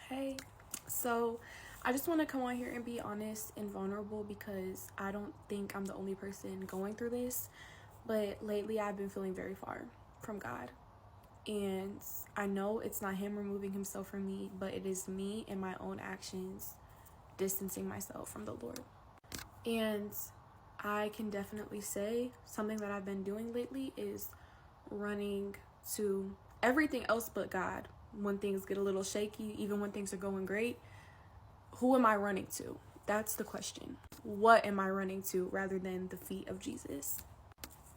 Hey, so I just want to come on here and be honest and vulnerable because I don't think I'm the only person going through this. But lately, I've been feeling very far from God. And I know it's not Him removing Himself from me, but it is me and my own actions distancing myself from the Lord. And I can definitely say something that I've been doing lately is running to everything else but God. When things get a little shaky, even when things are going great, who am I running to? That's the question. What am I running to rather than the feet of Jesus?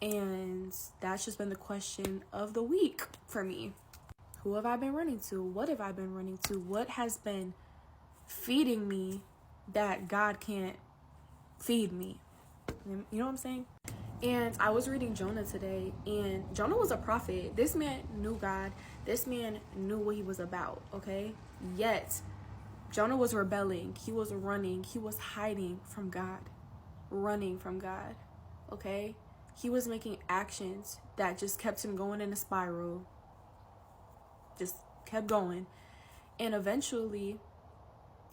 And that's just been the question of the week for me. Who have I been running to? What have I been running to? What has been feeding me that God can't feed me? You know what I'm saying? And I was reading Jonah today, and Jonah was a prophet. This man knew God. This man knew what he was about, okay? Yet, Jonah was rebelling. He was running. He was hiding from God. Running from God, okay? He was making actions that just kept him going in a spiral. Just kept going. And eventually,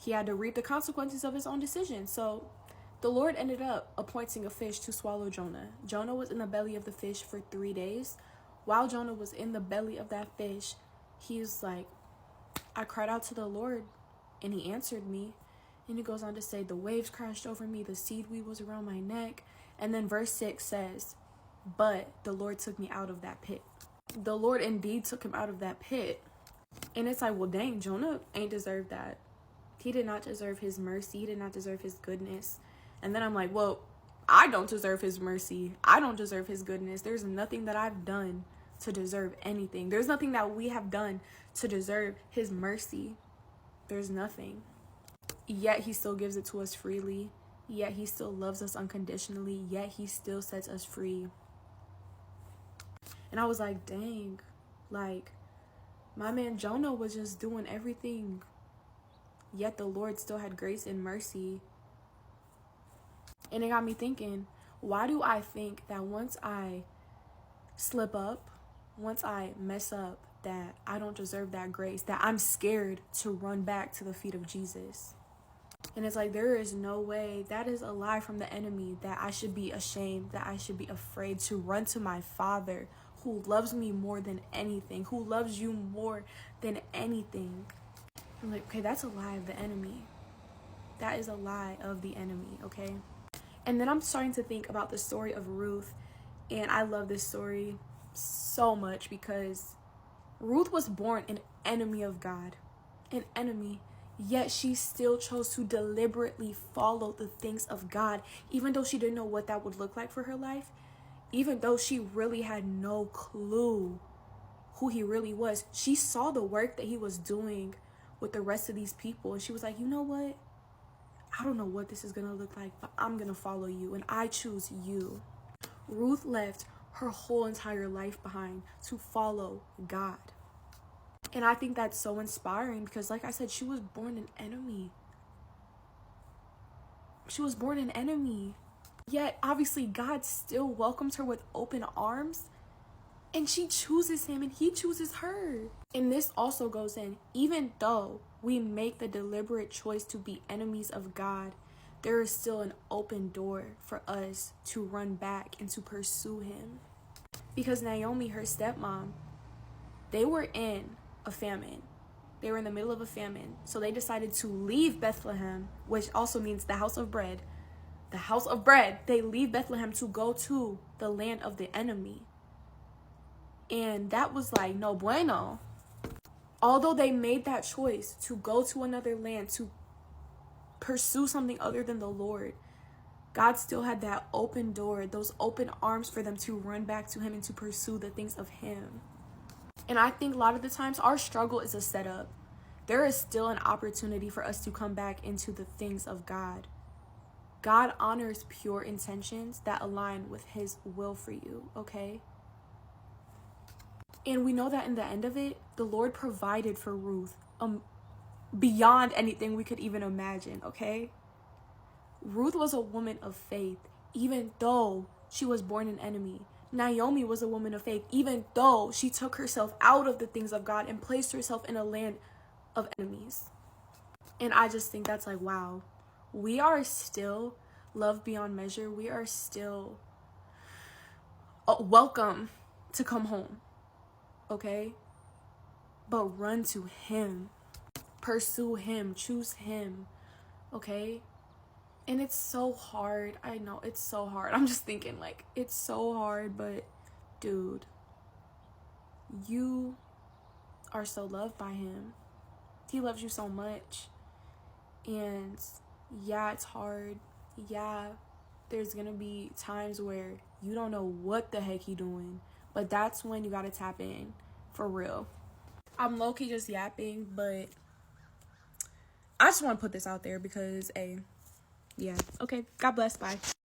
he had to reap the consequences of his own decision. So, the Lord ended up appointing a fish to swallow Jonah. Jonah was in the belly of the fish for 3 days. While Jonah was in the belly of that fish, he's like, I cried out to the Lord and he answered me. And he goes on to say, the waves crashed over me, the seaweed was around my neck. And then verse 6 says, but the Lord took me out of that pit. The Lord indeed took him out of that pit. And it's like, well, dang, Jonah ain't deserved that. He did not deserve his mercy. He did not deserve his goodness. And then I'm like, well, I don't deserve his mercy. I don't deserve his goodness. There's nothing that I've done to deserve anything. There's nothing that we have done to deserve his mercy. There's nothing. Yet he still gives it to us freely. Yet he still loves us unconditionally. Yet he still sets us free. And I was like, dang, like my man Jonah was just doing everything. Yet the Lord still had grace and mercy. And it got me thinking, why do I think that once I slip up, once I mess up, that I don't deserve that grace, that I'm scared to run back to the feet of Jesus? And it's like, there is no way. That is a lie from the enemy, that I should be ashamed, that I should be afraid to run to my Father who loves me more than anything, who loves you more than anything. I'm like, okay, that's a lie of the enemy. That is a lie of the enemy, okay? And then I'm starting to think about the story of Ruth. And I love this story so much because Ruth was born an enemy of God. An enemy. Yet she still chose to deliberately follow the things of God. Even though she didn't know what that would look like for her life. Even though she really had no clue who he really was. She saw the work that he was doing with the rest of these people. And she was like, you know what? I don't know what this is going to look like, but I'm going to follow you, and I choose you. Ruth left her whole entire life behind to follow God. And I think that's so inspiring because, like I said, she was born an enemy. She was born an enemy. Yet, obviously, God still welcomes her with open arms. And she chooses him and he chooses her. And this also goes in, even though we make the deliberate choice to be enemies of God, there is still an open door for us to run back and to pursue him. Because Naomi, her stepmom, they were in a famine. They were in the middle of a famine. So they decided to leave Bethlehem, which also means the house of bread. The house of bread. They leave Bethlehem to go to the land of the enemy. And that was like, no bueno. Although they made that choice to go to another land, to pursue something other than the Lord, God still had that open door, those open arms for them to run back to him and to pursue the things of him. And I think a lot of the times our struggle is a setup. There is still an opportunity for us to come back into the things of God. God honors pure intentions that align with his will for you, okay? And we know that in the end of it, the Lord provided for Ruth beyond anything we could even imagine, okay? Ruth was a woman of faith, even though she was born an enemy. Naomi was a woman of faith, even though she took herself out of the things of God and placed herself in a land of enemies. And I just think that's like, wow, we are still loved beyond measure. We are still welcome to come home, okay? But run to him, pursue him, choose him, okay? And it's so hard. I know it's so hard. I'm just thinking like it's so hard, but dude, you are so loved by him. He loves you so much. And yeah, it's hard. Yeah, there's gonna be times where you don't know what the heck he doing, but that's when you gotta tap in for real. I'm low-key just yapping, but I just want to put this out there because yeah. Okay, God bless, bye.